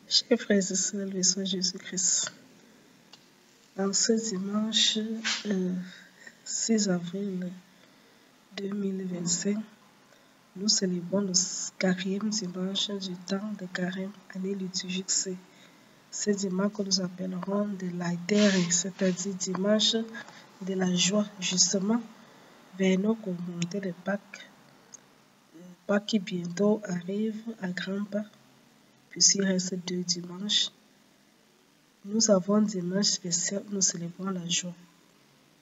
Chers frères et sœurs, le Seigneur Jésus-Christ, en ce dimanche 6 avril 2025, nous célébrons le 4e dimanche du temps de carême, année liturgique C. Ce dimanche que nous appellerons de l'Aïtere, c'est-à-dire dimanche de la joie, justement, vers nos communautés de Pâques. Pâques qui bientôt arrive à grands pas, puisqu'il reste 2 dimanches. Nous avons dimanche spécial, nous célébrons la joie.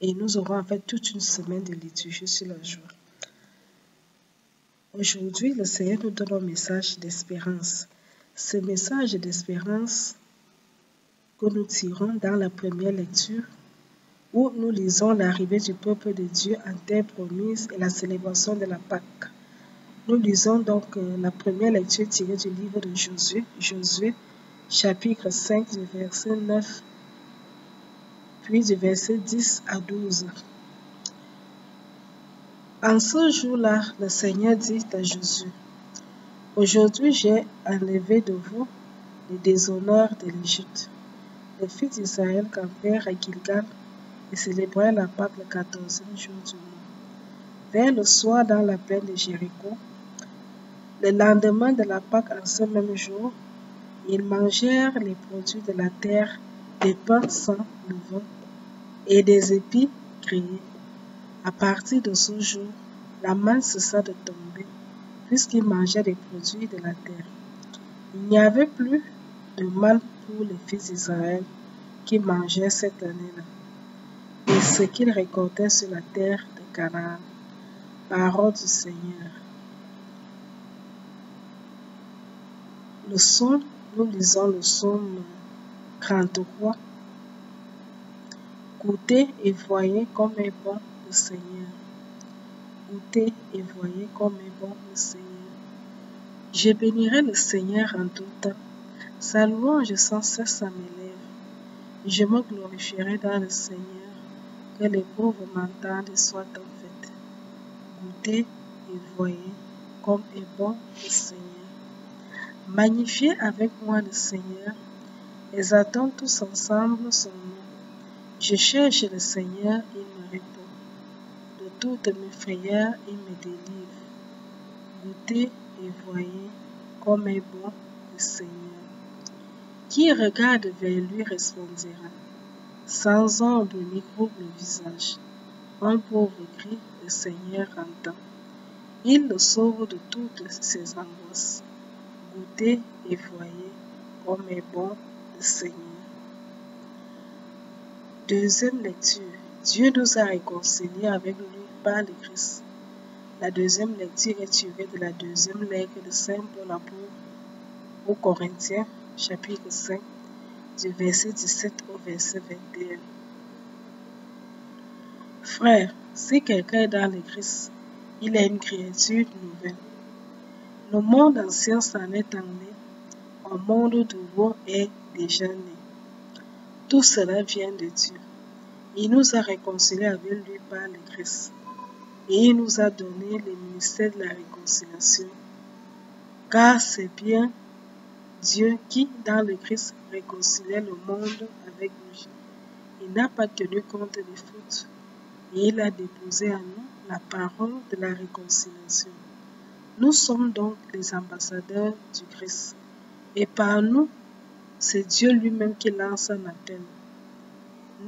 Et nous aurons en fait toute une semaine de liturgie sur la joie. Aujourd'hui, le Seigneur nous donne un message d'espérance. Ce message d'espérance que nous tirons dans la première lecture, où nous lisons l'arrivée du peuple de Dieu en terre promise et la célébration de la Pâque. Nous lisons donc la première lecture tirée du livre de Josué, chapitre 5, du verset 9, puis du verset 10 à 12. En ce jour-là, le Seigneur dit à Josué, « Aujourd'hui, j'ai enlevé de vous les déshonneurs de l'Égypte. » Les fils d'Israël campèrent à Gilgal et célébrèrent la Pâque le 14e jour du mois. Vers le soir, dans la plaine de Jéricho, le lendemain de la Pâque en ce même jour, ils mangèrent les produits de la terre, des pains sans levain et des épis grillés. À partir de ce jour, la manne cessa de tomber, puisqu'ils mangeaient les produits de la terre. Il n'y avait plus de manne pour les fils d'Israël qui mangeaient cette année-là, et ce qu'ils récoltaient sur la terre de Canaan. Parole du Seigneur. Le psaume, nous lisons le psaume 33. Goûtez et voyez comme est bon le Seigneur. Goûtez et voyez comme est bon le Seigneur. Je bénirai le Seigneur en tout temps. Sa louange sans cesse à mes lèvres. Je me glorifierai dans le Seigneur. Que les pauvres m'entendent et soient en fête. Goûtez et voyez comme est bon le Seigneur. Magnifiez avec moi le Seigneur. Exaltons tous ensemble son nom. Je cherche le Seigneur, il me répond. De toutes mes frayeurs, il me délivre. Goûtez et voyez comme est bon le Seigneur. Qui regarde vers lui resplendira, sans ombre ni trouble le visage. Un pauvre cri, le Seigneur entend. Il le sauve de toutes ses angoisses. Goûtez et voyez comme est bon le Seigneur. Deuxième lecture. Dieu nous a réconciliés avec lui par le Christ. La deuxième lecture est tirée de la deuxième lettre de Saint Paul apôtre aux Corinthiens, chapitre 5, du verset 17 au verset 21. Frères, si quelqu'un est dans le Christ, il est une créature nouvelle. Le monde ancien s'en est allé, un monde nouveau est déjà né. Tout cela vient de Dieu. Il nous a réconciliés avec lui par le Christ. Et il nous a donné le ministère de la réconciliation. Car c'est bien Dieu qui, dans le Christ, réconciliait le monde avec lui. Il n'a pas tenu compte des fautes. Et il a déposé à nous la parole de la réconciliation. Nous sommes donc les ambassadeurs du Christ. Et par nous, c'est Dieu lui-même qui lance un appel.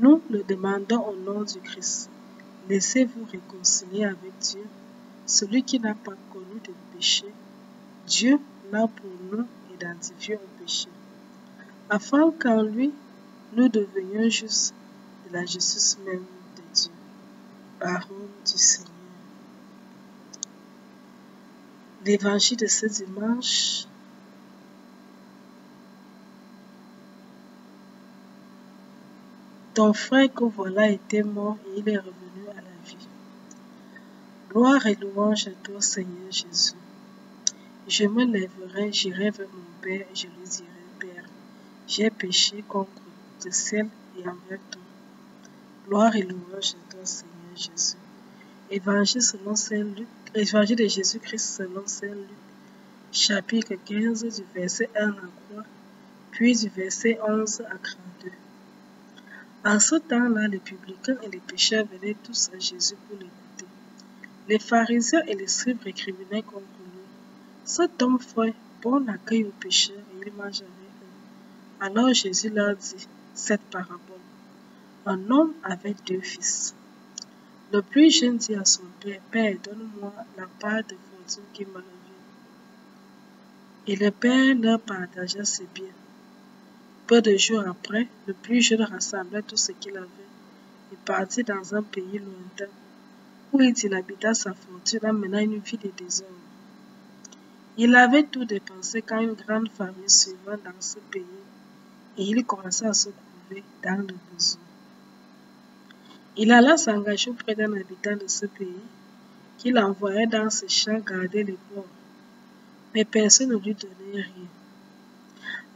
Nous le demandons au nom du Christ. Laissez-vous réconcilier avec Dieu. Celui qui n'a pas connu de péché, Dieu l'a pour nous identifié au péché, afin qu'en lui, nous devenions justes de la justice même de Dieu. Parole du Seigneur. L'évangile de ce dimanche. Ton frère que voilà était mort et il est revenu à la vie. Gloire et louange à toi, Seigneur Jésus. Je me lèverai, j'irai vers mon Père et je lui dirai, Père, j'ai péché contre le ciel et envers toi. Gloire et louange à toi, Seigneur Jésus. Évangile de Jésus-Christ selon Saint Luc, chapitre 15, du verset 1 à 3, Puis du verset 11 à 32. En ce temps-là, les publicains et les pécheurs venaient tous à Jésus pour l'écouter. Les pharisiens et les scribes récriminaient contre lui. Cet homme fait bon accueil aux pécheurs et il mange avec eux. Alors Jésus leur dit cette parabole. Un homme avait 2 fils. Le plus jeune dit à son père, « Père, donne-moi la part de fortune qui m'a revenu. » Et le père leur partagea ses biens. Peu de jours après, le plus jeune rassembla tout ce qu'il avait et partit dans un pays lointain, où il dilapida sa fortune en menant une vie de désordre. Il avait tout dépensé quand une grande famine survint dans ce pays, et il commença à se trouver dans le besoin. Il alla s'engager auprès d'un habitant de ce pays, qu'il envoyait dans ses champs garder les porcs, mais personne ne lui donnait rien.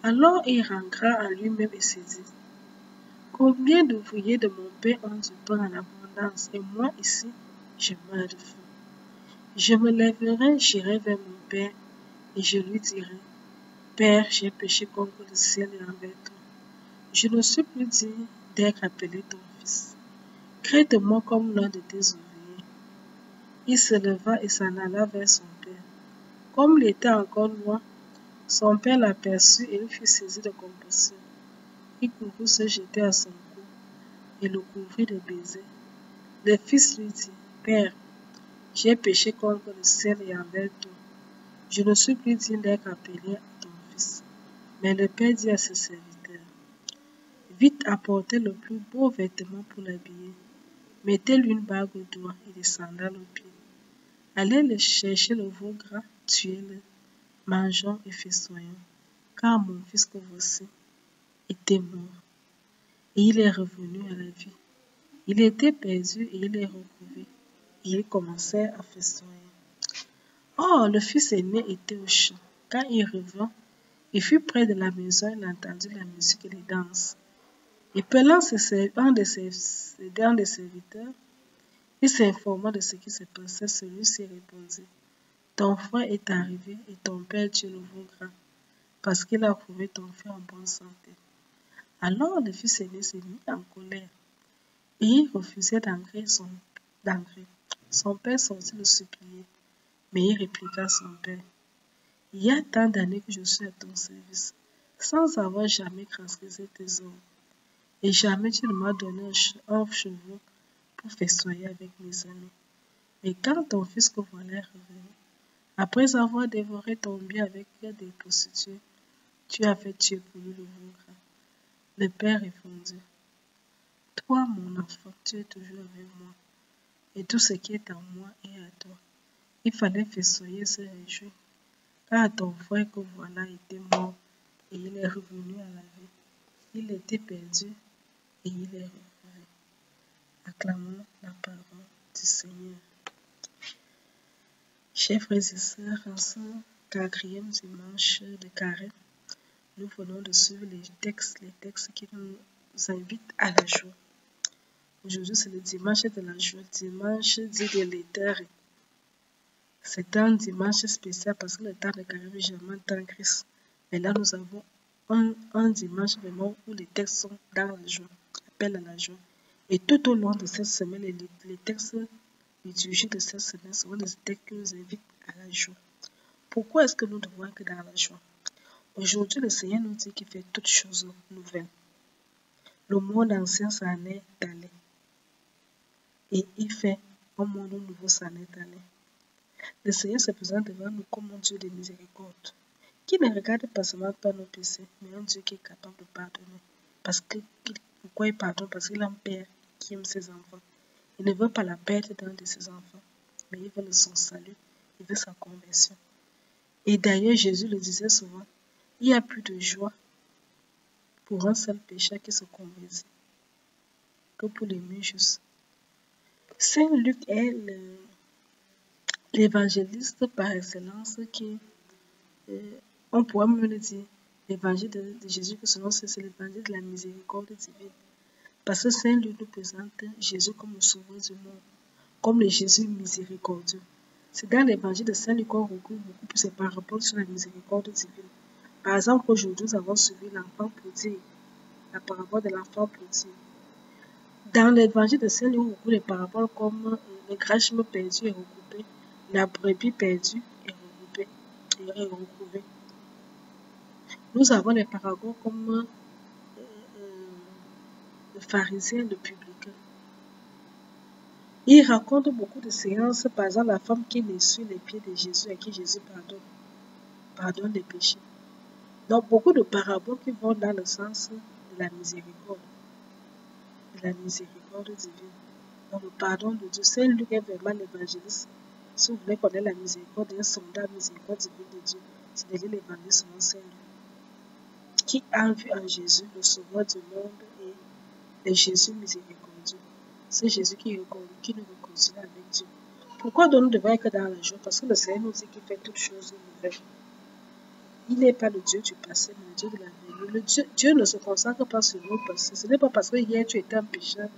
Alors il rentra à lui-même et se dit, « Combien d'ouvriers de mon père ont du pain en abondance, et moi ici, je meurs de faim. Je me lèverai, j'irai vers mon père, et je lui dirai, « Père, j'ai péché contre le ciel et envers toi. Je ne suis plus digne d'être appelé ton fils. Crée de moi comme l'un de tes ouvriers. » Il se leva et s'en alla vers son père. Comme il était encore loin, son père l'aperçut et il fut saisi de compassion. Il courut se jeter à son cou et le couvrit de baisers. Le fils lui dit, « Père, j'ai péché contre le ciel et envers toi. Je ne suis plus digne d'être appelé ton fils. » Mais le père dit à ses serviteurs, « Vite apportez le plus beau vêtement pour l'habiller. Mettez-lui une bague au doigt et des sandales aux pieds. Allez le chercher le veau gras, tuez-le, mangeons et festoyons, car mon fils que voici était mort, et il est revenu à la vie. Il était perdu et il est retrouvé, et il commençait à festoyer. Or, le fils aîné était au champ. Quand il revint, il fut près de la maison, il entendit la musique et les danses. Et pelant un des serviteurs, il s'informa de ce qui se passait. Celui-ci répondit, « Ton frère est arrivé et ton père tue le veau gras, parce qu'il a trouvé ton frère en bonne santé. » Alors le fils aîné s'est mis en colère et il refusait d'entrer. Son père sortit le supplier, mais il répliqua à son père, « Il y a tant d'années que je suis à ton service, sans avoir jamais transgressé tes ordres, et jamais tu ne m'as donné un cheveu pour festoyer avec mes amis. Mais quand ton fils que voilà est revenu, après avoir dévoré ton bien avec des prostituées, tu as fait tuer pour lui le veau gras. » Le père répondit, « Toi, mon enfant, tu es toujours avec moi, et tout ce qui est en moi est à toi. Il fallait festoyer et se réjouir, car ton frère que voilà était mort, et il est revenu à la vie. Il était perdu, et il est retrouvé. » Acclamons la parole du Seigneur. Chers frères et sœurs, en ce 4e dimanche de Carême, nous venons de suivre les textes qui nous invitent à la joie. Aujourd'hui, c'est le dimanche de la joie, dimanche dit de l'éther. C'est un dimanche spécial parce que le temps de Carême est jamais un temps Christ. Mais là, nous avons un dimanche vraiment où les textes sont dans la joie, appellent à la joie. Et tout au long de cette semaine, les textes liturgiques de cette semaine seront des textes qui nous invitent à la joie. Pourquoi est-ce que nous devons être dans la joie? Aujourd'hui, le Seigneur nous dit qu'il fait toutes choses nouvelles. Le monde ancien s'en est allé. Et il fait un monde nouveau s'en est allé. Le Seigneur se présente devant nous comme un Dieu de miséricorde, qui ne regarde pas seulement pas nos péchés, mais un Dieu qui est capable de pardonner. Pourquoi il pardonne? Parce qu'il a un Père qui aime ses enfants. Il ne veut pas la perte d'un de ses enfants, mais il veut son salut, il veut sa conversion. Et d'ailleurs, Jésus le disait souvent, il y a plus de joie pour un seul pécheur qui se convertit que pour les mieux justes. Saint Luc est l'évangéliste par excellence qui, on pourrait même le dire, l'évangile de Jésus, que selon c'est l'évangile de la miséricorde divine. Parce que Saint Luc nous présente Jésus comme le sauveur du monde, comme le Jésus miséricordieux. C'est dans l'évangile de Saint Luc qu'on recouvre beaucoup plus ces paraboles sur la miséricorde divine. Par exemple, aujourd'hui, nous avons suivi l'enfant prodigue, la parabole de l'enfant prodigue. Dans l'évangile de Saint Luc, beaucoup de paraboles comme le drachme perdu et recoupé, la brebis perdue et retrouvée. Nous avons les paraboles comme le pharisien et le publicain. Il raconte beaucoup de séances, par exemple la femme qui est sur les pieds de Jésus et qui Jésus pardonne les péchés. Donc beaucoup de paraboles qui vont dans le sens de la miséricorde divine. Donc le pardon de Dieu. Saint Luc est vraiment l'évangéliste. Si vous voulez connaître la miséricorde, un sondage miséricorde divine de Dieu, c'est de lire l'évangile selon Saint Luc, qui a vu en Jésus le sauveur du monde et le Jésus miséricordieux. C'est Jésus qui nous réconcilie avec Dieu. Pourquoi donc nous devons être dans la joie? Parce que le Seigneur nous dit qu'il fait toutes choses nouvelles. Il n'est pas le Dieu du passé, mais le Dieu de l'avenir. Dieu ne se consacre pas sur le passé. Ce n'est pas parce que hier tu étais un pécheur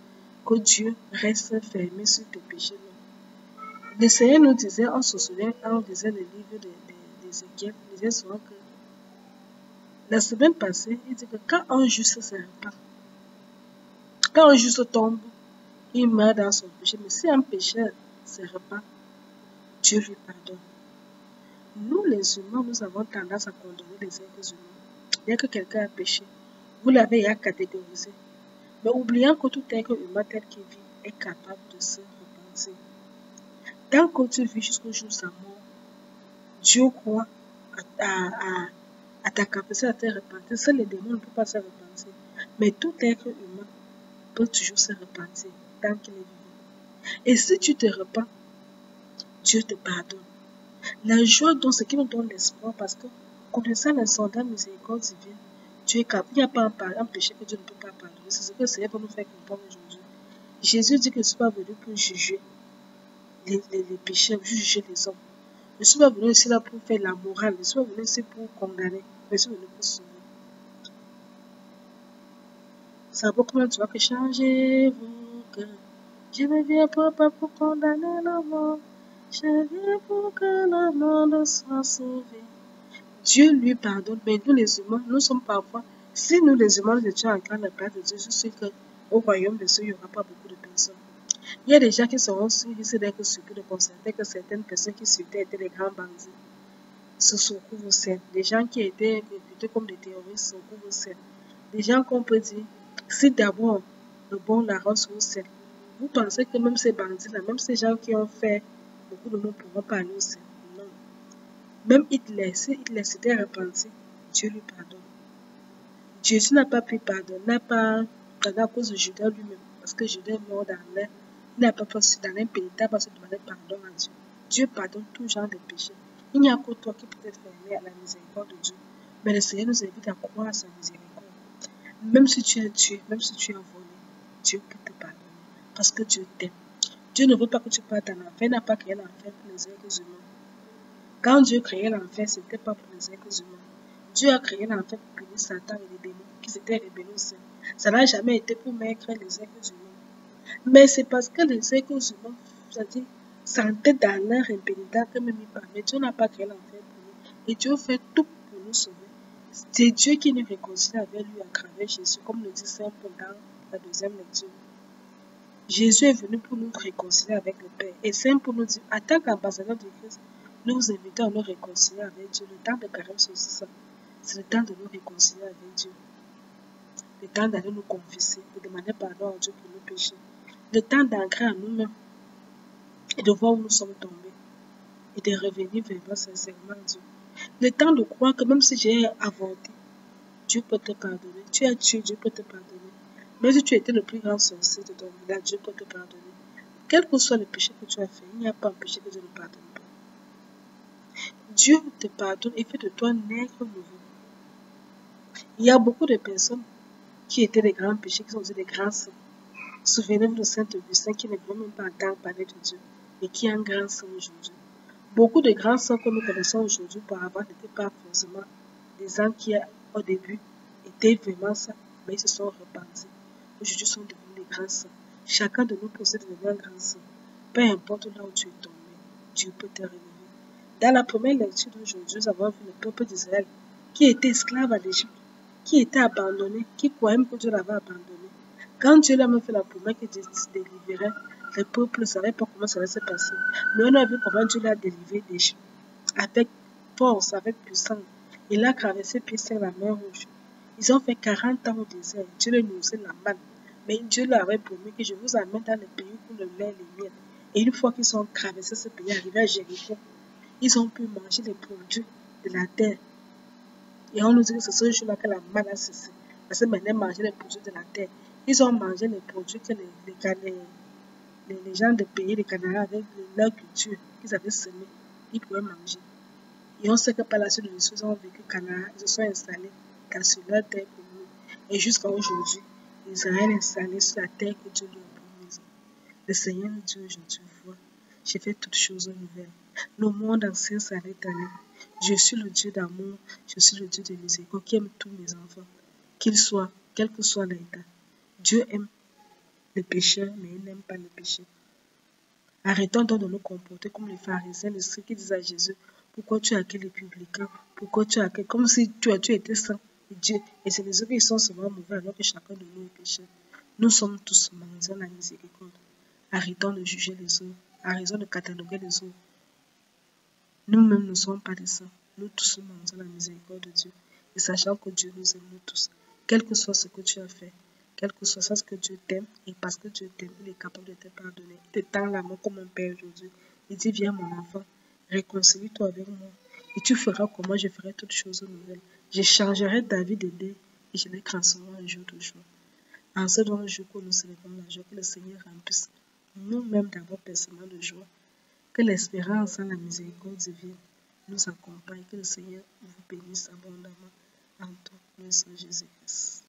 que Dieu reste fermé sur tes péchés. Non. Le Seigneur nous disait, on se souvient, quand on disait le livre d'Ézéchiel, il disait souvent que la semaine passée, il dit que quand un juste se repent, quand un juste tombe, il meurt dans son péché. Mais si un pécheur se repent, Dieu lui pardonne. Nous, les humains, nous avons tendance à condamner les êtres humains. Dès que quelqu'un a péché, vous l'avez à catégoriser. Mais oubliant que tout être humain tel qu'il vit est capable de se repentir. Tant que tu vis jusqu'au jour de sa mort, Dieu croit à ta capacité à te repentir. Seuls les démons ne peuvent pas se repentir. Mais tout être humain peut toujours se repentir tant qu'il est vivant. Et si tu te repens, Dieu te pardonne. La joie, donc, ce qui nous donne l'espoir, parce que connaissant l'insondable miséricorde divine, Dieu est capable. Il n'y a pas un péché que Dieu ne peut pas pardonner. C'est ce que le Seigneur peut nous faire comprendre aujourd'hui. Jésus dit que je ne suis pas venu pour juger les péchés, juger les hommes. Je ne suis pas venu ici là pour faire la morale. Je ne suis pas venu ici pour condamner. Je suis venu pour sauver. Ça vaut comment tu vois que changez vos cœurs. Je ne viens pas pour condamner le monde. Je viens pour que le monde soit sauvé. Dieu lui pardonne, mais nous les humains, nous sommes parfois, si nous les humains nous étions en train de place de Dieu, je sais qu'au royaume de Dieu, il n'y aura pas beaucoup de personnes. Il y a des gens qui seront suivis, c'est d'être surpris de constater que certaines personnes qui suivaient étaient des grands bandits, se retrouvent au ciel. Des gens qui étaient réputés comme des terroristes se retrouvent au ciel. Des gens qu'on peut dire, si d'abord le bon la rose au ciel, vous pensez que même ces bandits-là, même ces gens qui ont fait beaucoup de monde pourront pas aller au ciel? Non. Même Hitler, si Hitler s'était repenti, Dieu lui pardonne. Jésus n'a pas pu pardonner, n'a pas pardonné à cause de Judas lui-même, parce que Judas est mort dans l'air. Il n'a pas passé dans un pays, il n'a pas demandé pardon à Dieu. Dieu pardonne tout genre de péchés. Il n'y a que toi qui peut être fermé à la miséricorde de Dieu. Mais le Seigneur nous invite à croire à sa miséricorde. Même si tu as tué, même si tu as volé, Dieu peut te pardonner. Parce que Dieu t'aime. Dieu ne veut pas que tu partes en enfer. Il n'a pas créé l'enfer pour les êtres humains. Quand Dieu créait l'enfer, ce n'était pas pour les êtres humains. Dieu a créé l'enfer pour punir Satan et les démons qui s'étaient rebellés au ciel. Ça n'a jamais été pour mettre les êtres humains. Mais c'est parce que les êtres humains, c'est-à-dire, sentaient dans leur impénitent que même ils parlaient. Dieu n'a pas créé l'enfer pour nous. Et Dieu fait tout pour nous sauver. C'est Dieu qui nous réconcilie avec lui à travers Jésus, comme le dit Saint Paul dans la deuxième lecture. Jésus est venu pour nous réconcilier avec le Père. Et Saint Paul nous dit, en tant qu'ambassadeur de Christ, nous vous invitons à nous réconcilier avec Dieu. Le temps de carême, c'est aussi ça. C'est le temps de nous réconcilier avec Dieu. Le temps d'aller nous confesser, de demander pardon à Dieu pour nos péchés. Le temps d'ancrer en nous-mêmes et de voir où nous sommes tombés. Et de revenir vers sincèrement Dieu. Le temps de croire que même si j'ai avorté, Dieu peut te pardonner. Tu as tué, Dieu peut te pardonner. Même si tu étais le plus grand sorcier de ton village, Dieu peut te pardonner. Quel que soit le péché que tu as fait, il n'y a pas un péché que Dieu ne pardonne pas. Dieu te pardonne et fait de toi un être nouveau. Il y a beaucoup de personnes qui étaient des grands péchés, qui sont aussi des grands saints. Souvenez-vous de Saint Augustin qui ne veut même pas entendre parler de Dieu et qui est un grand saint aujourd'hui. Beaucoup de grands saints que nous connaissons aujourd'hui par avant n'étaient pas forcément des gens qui au début étaient vraiment saints, mais ils se sont repentis. Aujourd'hui, ils sont devenus des grands saints. Chacun de nous possède devenir un grand saint. Peu importe là où tu es tombé, Dieu peut te relever. Dans la première lecture d'aujourd'hui, nous avons vu le peuple d'Israël qui était esclave à l'Égypte, qui était abandonné, qui croyait même que Dieu l'avait abandonné. Quand Dieu lui a fait la promesse que Dieu se délivrerait, le peuple ne savait pas comment ça allait se passer. Mais on a vu comment Dieu l'a délivré d'Égypte, avec force, avec puissance. Il a traversé pied sur la mer Rouge. Ils ont fait 40 ans au désert. Dieu leur nourrissait la manne. Mais Dieu leur avait promis que je vous amène dans le pays où le lait et les miel. Et une fois qu'ils ont traversé ce pays, arrivés à Jéricho, ils ont pu manger les produits de la terre. Et on nous dit que c'est ce jour-là que la manne a cessé. Parce que maintenant, ils mangeaient les produits de la terre. Ils ont mangé les produits que les gens de pays de Canada, avec leur culture qu'ils avaient semé, ils pouvaient manger. Et on sait que par la suite, les Jésus ont vécu au Canada, ils se sont installés sur leur terre commune. Et jusqu'à aujourd'hui, Israël est installé sur la terre que Dieu lui a promise. Le Seigneur nous dit aujourd'hui, vois, j'ai fait toutes choses nouvelles. Le monde ancien s'en est allé. Je suis le Dieu d'amour, je suis le Dieu de miséricorde qui aime tous mes enfants, qu'ils soient, quel que soit l'état. Dieu aime les pécheurs, mais il n'aime pas les péchés. Arrêtons donc de nous comporter comme les pharisiens, les scribes qui disent à Jésus, pourquoi tu accueilles les publicains, pourquoi tu accueilles, comme si tu étais saint et Dieu. Et c'est les autres qui sont souvent mauvais alors que chacun de nous est pécheur. Nous sommes tous mendiants la miséricorde. Arrêtons de juger les autres, arrêtons de cataloguer les autres. Nous-mêmes ne sommes pas des saints. Nous tous nous mendions la miséricorde de Dieu. Et sachant que Dieu nous aime, nous tous. Quel que soit ce que tu as fait, quel que soit ce que Dieu t'aime, et parce que Dieu t'aime, il est capable de te pardonner. Il te tend la main comme un père aujourd'hui. Il dit, viens mon enfant, réconcilie-toi avec moi. Et tu feras comme moi, je ferai toutes choses nouvelles. Je changerai ta vie de dé et je les transformerai en jour de joie. En ce dans le jour où nous célébrons la joie, que le Seigneur remplisse nous-mêmes d'abord personnellement de joie. Que l'espérance en la miséricorde divine nous accompagne. Que le Seigneur vous bénisse abondamment en tout, nous, Jésus-Christ.